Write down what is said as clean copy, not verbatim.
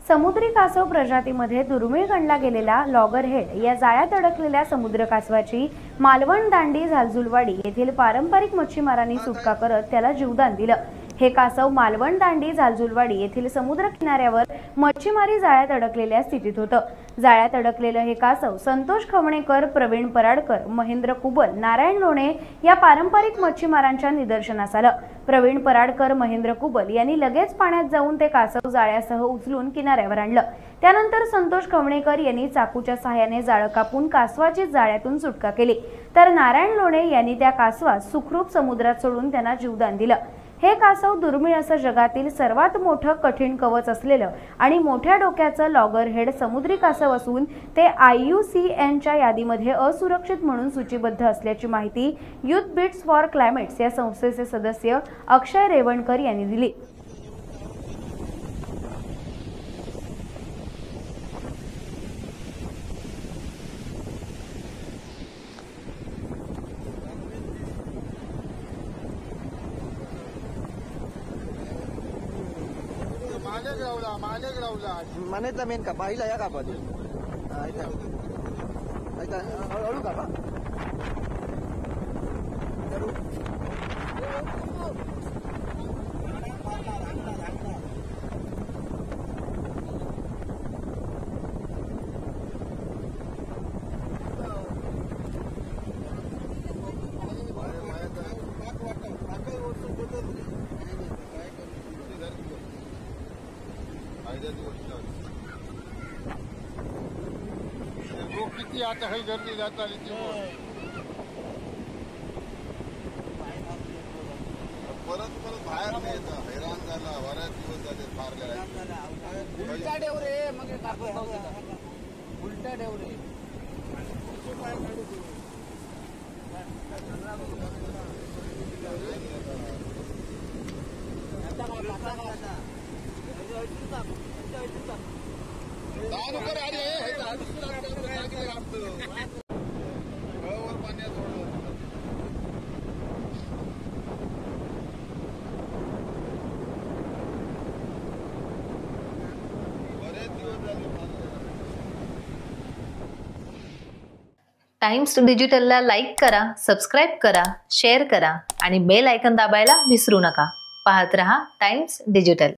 समुद्री कासव प्रजातीमध्ये दुर्मिळ गणला गेलेला लॉगरहेड या जाळ्यात अडकलेल्या समुद्र कासवाची मालवण दांडी झालझुलवाडी येथील पारंपरिक मच्छीमारांनी सुटका करत त्याला जीवदान दिलं। हे कासव मालवण दांडी झालझुलवाडी येथील समुद्र किनाऱ्यावर मच्छीमारी जाळ्यात अडकलेल्या स्थितीत होतं। जाळ्यात अडकलेलं हे कासव संतोष खवणेकर, प्रवीण पराडकर, महेंद्र कुबल, नारायण लोणे या पारंपरिक मच्छीमारांच्या निदर्शनास आलं। प्रवीण पराडकर, महेंद्र कुबल यांनी लगेच पाण्यात जाऊन ते कासव जाळ्यासह उचलून किनाऱ्यावर आणलं। त्यानंतर संतोष खवणेकर यांनी चाकूच्या सहाय्याने जाळं कापून कासवाची जाळ्यातून सुटका केली, तर नारायण लोणे यांनी त्या कासवास सुखरूप समुद्रात सोडून त्यांना जीवदान दिलं। हे कासव दुर्मिळ असं जगातील सर्वात मोठं कठीण कवच असलेलं आणि मोठ्या डोक्याचं लॉगरहेड समुद्री कासव असून ते IUCNच्या यादीमध्ये असुरक्षित म्हणून सूचीबद्ध असल्याची माहिती युथ बीट्स फॉर क्लायमेट्स या संस्थेचे सदस्य अक्षय रेवणकर यांनी दिली। मानेतला मेन का पाहिला या का पाहिजे हळू का किती आता काही गर्दी जात आली ती परत बाहेर नाही येत, हैराण झाला। बऱ्याच दिवस झाले फार उलटा डेवरे मग उलटा डेवरे टाइम्स डिजिटलला लाईक करा, सबस्क्राइब करा, शेअर करा आणि बेल आयकॉन दाबायला विसरू नका। पाहत रहा टाइम्स डिजिटल।